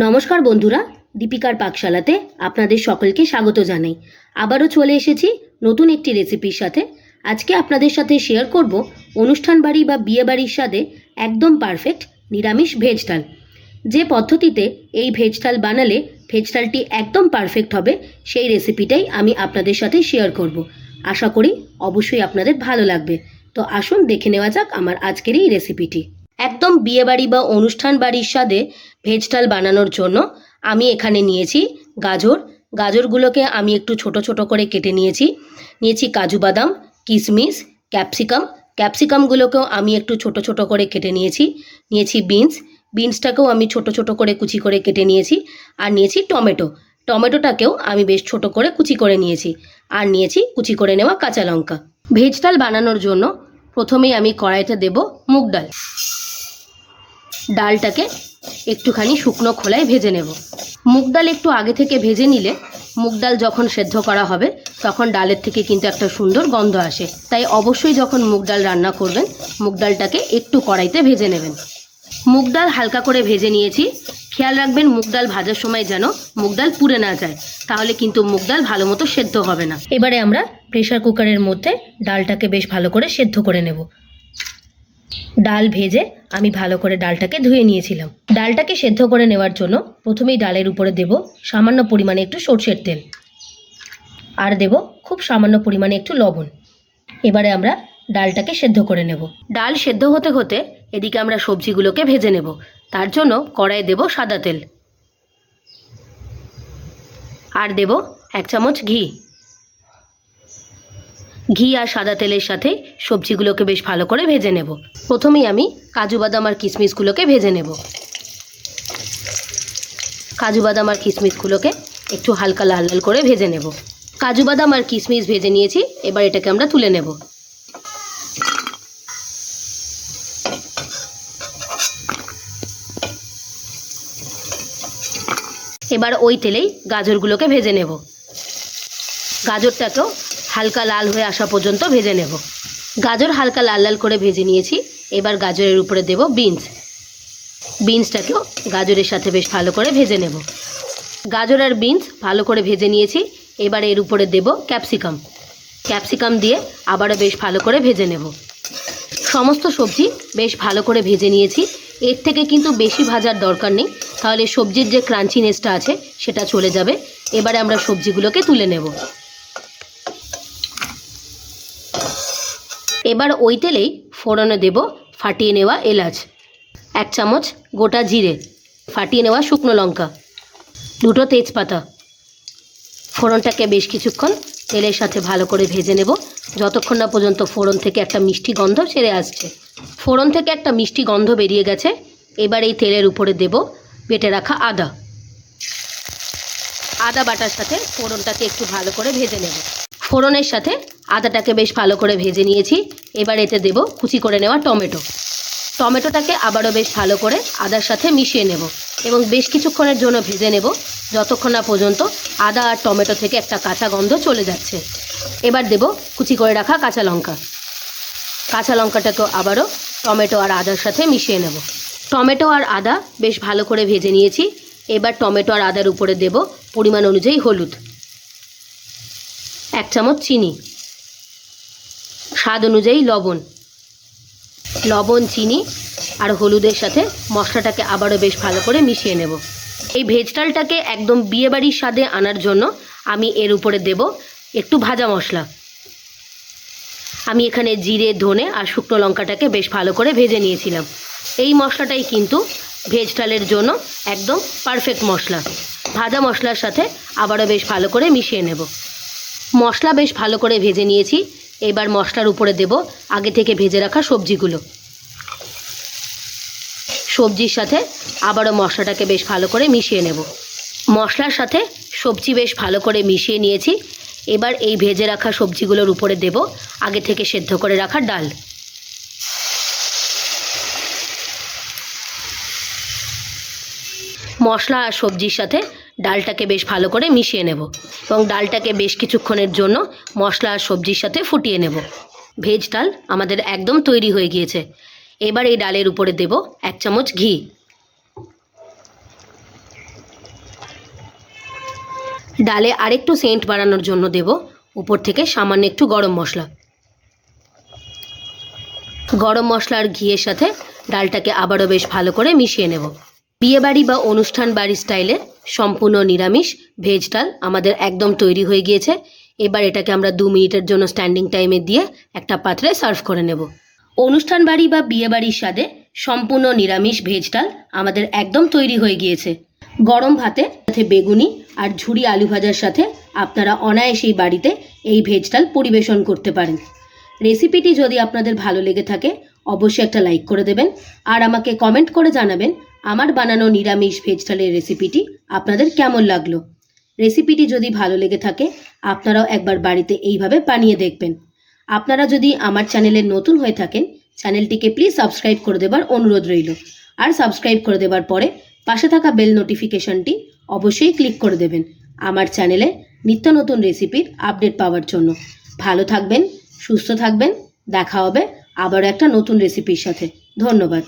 নমস্কার বন্ধুরা, দীপিকার পাকশালাতে আপনাদের সকলকে স্বাগত জানাই। আবারও চলে এসেছি নতুন একটি রেসিপির সাথে। আজকে আপনাদের সাথে শেয়ার করব অনুষ্ঠান বাড়ি বা বিয়ে বাড়ির স্বাদে একদম পারফেক্ট নিরামিষ ভেজ ডাল। যে পদ্ধতিতে এই ভেজ ডাল বানালে ভেজ ডালটি একদম পারফেক্ট হবে, সেই রেসিপিটাই আমি আপনাদের সাথে শেয়ার করব। আশা করি অবশ্যই আপনাদের ভালো লাগবে। তো আসুন দেখে নেওয়া যাক আমার আজকের এই রেসিপিটি। একদম বিয়েবাড়ি বা অনুষ্ঠান বাড়ির স্বাদে ভেজ ডাল বানানোর জন্য আমি এখানে নিয়েছি গাজরগুলোকে আমি একটু ছোট ছোট করে কেটে নিয়েছি কাজু বাদাম, কিশমিশ, ক্যাপসিকামগুলোকেও আমি একটু ছোট ছোট করে কেটে নিয়েছি বিনসটাকেও আমি ছোট ছোট করে কুচি করে কেটে নিয়েছি, আর নিয়েছি টমেটোটাকেও আমি বেশ ছোট করে কুচি করে নিয়েছি, আর নিয়েছি কুচি করে নেওয়া কাঁচা লঙ্কা। ভেজ ডাল বানানোর জন্য প্রথমেই আমি কড়াইতে দেব মুগ ডাল। ডালটাকে একটুখানি শুকনো খোলায় ভেজে নেব। মুগ ডাল একটু আগে থেকে ভেজে নিলে মুগ ডাল যখন সেদ্ধ করা হবে তখন ডালের থেকে কিন্তু একটা সুন্দর গন্ধ আসে। তাই অবশ্যই যখন মুগ ডাল রান্না করবেন মুগ ডালটাকে একটু কড়াইতে ভেজে নেবেন। মুগ ডাল হালকা করে ভেজে নিয়েছি। খেয়াল রাখবেন মুগ ডাল ভাজার সময় যেন মুগ ডাল পুড়ে না যায়, তাহলে কিন্তু মুগ ডাল ভালো মতো সেদ্ধ হবে না। এবারে আমরা প্রেসার কুকারের মধ্যে ডালটাকে বেশ ভালো করে সেদ্ধ করে নেব। ডাল ভেজে আমি ভালো করে ডালটাকে ধুয়ে নিয়েছিলাম। ডালটাকে সেদ্ধ করে নেওয়ার জন্য প্রথমেই ডালের উপরে দেব সামান্য পরিমাণে একটু সরষের তেল, আর দেব খুব সামান্য পরিমাণে একটু লবণ। এবারে আমরা ডালটাকে সেদ্ধ করে নেব। ডাল সেদ্ধ হতে হতে এদিকে আমরা সবজিগুলোকে ভেজে নেব। তার জন্য কড়াইয়ে দেব সাদা তেল, আর দেব 1 চামচ ঘি আর সাদা তেলের সাথে সবজিগুলোকে বেশ ভালো করে ভেজে নেব। প্রথমেই আমি কাজু বাদাম আর কিশমিশগুলোকে ভেজে নেব। কাজু বাদাম আর কিশমিশগুলোকে একটু হালকা লাল লাল করে ভেজে নেব। কাজু বাদাম আর কিশমিশ ভেজে নিয়েছি, এবার এটাকে আমরা তুলে নেব। এবার ওই তেলেই গাজরগুলোকে ভেজে নেব। গাজরটাকেও হালকা লাল হয়ে আসা পর্যন্ত ভেজে নেব। গাজর হালকা লাল লাল করে ভেজে নিয়েছি। এবার গাজরের উপরে দেব বিনসটাকেও গাজরের সাথে বেশ ভালো করে ভেজে নেব। গাজর আর বিনস ভালো করে ভেজে নিয়েছি। এবার এর উপরে দেব ক্যাপসিকাম দিয়ে আবারও বেশ ভালো করে ভেজে নেব। সমস্ত সবজি বেশ ভালো করে ভেজে নিয়েছি। এর থেকে কিন্তু বেশি ভাজার দরকার নেই, তাহলে সবজির যে ক্রাঞ্চিনেসটা আছে সেটা চলে যাবে। এবারে আমরা সবজিগুলোকে তুলে নেব। এবার ওই তেলেই ফোড়নে দেব ফাটিয়ে নেওয়া এলাচ, 1 চামচ গোটা জিরে, ফাটিয়ে নেওয়া শুকনো লঙ্কা, 2টো তেজপাতা। ফোড়নটাকে বেশ কিছুক্ষণ তেলের সাথে ভালো করে ভেজে নেব, যতক্ষণ না পর্যন্ত ফোড়ন থেকে একটা মিষ্টি গন্ধ ছেড়ে আসছে। ফোড়ন থেকে একটা মিষ্টি গন্ধ বেরিয়ে গেছে। এবার এই তেলের উপরে দেব বেটে রাখা আদা বাটার সাথে ফোড়নটাকে একটু ভালো করে ভেজে নেব। ফোড়নের সাথে আদাটাকে বেশ ভালো করে ভেজে নিয়েছি। এবার এতে দেব কুচি করে নেওয়া টমেটোটাকে আবারও বেশ ভালো করে আদার সাথে মিশিয়ে নেব এবং বেশ কিছুক্ষণের জন্য ভেজে নেব, যতক্ষণ না পর্যন্ত আদা আর টমেটো থেকে একটা কাঁচা গন্ধ চলে যাচ্ছে। এবার দেব কুচি করে রাখা কাঁচা লঙ্কাটাকেও আবারও টমেটো আর আদার সাথে মিশিয়ে নেব। টমেটো আর আদা বেশ ভালো করে ভেজে নিয়েছি। এবার টমেটো আর আদার উপরে দেব পরিমাণ অনুযায়ী হলুদ, 1 চামচ চিনি, স্বাদ অনুযায়ী লবণ, চিনি আর হলুদের সাথে মশলাটাকে আবারও বেশ ভালো করে মিশিয়ে নেব। এই ভেজ ডালটাকে একদম বিয়েবাড়ির স্বাদে আনার জন্য আমি এর উপরে দেব একটু ভাজা মশলা। আমি এখানে জিরে, ধনে আর শুকনো লঙ্কাটাকে বেশ ভালো করে ভেজে নিয়েছিলাম। এই মশলাটাই কিন্তু ভেজ ডালের জন্য একদম পারফেক্ট মশলা। ভাজা মশলার সাথে আবারও বেশ ভালো করে মিশিয়ে নেব। মশলা বেশ ভালো করে ভেজে নিয়েছি। এবার মশলার উপরে দেব আগে থেকে ভেজে রাখা সবজির সাথে আবারও মশলাটাকে বেশ ভালো করে মিশিয়ে নেব। মশলার সাথে সবজি বেশ ভালো করে মিশিয়ে নিয়েছি। এবার এই ভেজে রাখা সবজিগুলোর উপরে দেব আগে থেকে সেদ্ধ করে রাখা ডাল। মশলা আর সবজির সাথে ডালটাকে বেশ ভালো করে মিশিয়ে নেব এবং ডালটাকে বেশ কিছুক্ষণের জন্য মশলা আর সবজির সাথে ফুটিয়ে নেব। ভেজ ডাল আমাদের একদম তৈরি হয়ে গিয়েছে। এবার এই ডালের উপরে দেব 1 চামচ ঘি। ডালে আরেকটু সেন্ট বাড়ানোর জন্য দেব উপর থেকে সামান্য একটু গরম মশলা। গরম মশলা আর ঘিয়ের সাথে ডালটাকে আবারও বেশ ভালো করে মিশিয়ে নেব। বিয়েবাড়ি বা অনুষ্ঠান বাড়ির স্টাইলে সম্পূর্ণ নিরামিষ ভেজ ডাল আমাদের একদম তৈরি হয়ে গিয়েছে। এবার এটাকে আমরা 2 মিনিটের জন্য স্ট্যান্ডিং টাইমে দিয়ে একটা পাত্রে সার্ভ করে নেব। অনুষ্ঠান বাড়ি বা বিয়েবাড়ির স্বাদে সম্পূর্ণ নিরামিষ ভেজ ডাল আমাদের একদম তৈরি হয়ে গিয়েছে। গরম ভাতের সাথে বেগুনি আর ঝুরি আলু ভাজার সাথে আপনারা অনায়াসেই বাড়িতে এই ভেজ ডাল পরিবেশন করতে পারেন। রেসিপিটি যদি আপনাদের ভালো লেগে থাকে অবশ্যই একটা লাইক করে দেবেন আর আমাকে কমেন্ট করে জানাবেন আমার বানানো নিরামিষ ভেজ ডালের রেসিপিটি আপনাদের কেমন লাগলো। রেসিপিটি যদি ভালো লেগে থাকে আপনারাও একবার বাড়িতে এইভাবে বানিয়ে দেখবেন। আপনারা যদি আমার চ্যানেলে নতুন হয়ে থাকেন চ্যানেলটিকে প্লিজ সাবস্ক্রাইব করে দেবার অনুরোধ রইল। আর সাবস্ক্রাইব করে দেবার পরে পাশে থাকা বেল নোটিফিকেশনটি অবশ্যই ক্লিক করে দেবেন আমার চ্যানেলে নিত্য নতুন রেসিপির আপডেট পাওয়ার জন্য। ভালো থাকবেন, সুস্থ থাকবেন, দেখা হবে আবার একটা নতুন রেসিপির সাথে। ধন্যবাদ।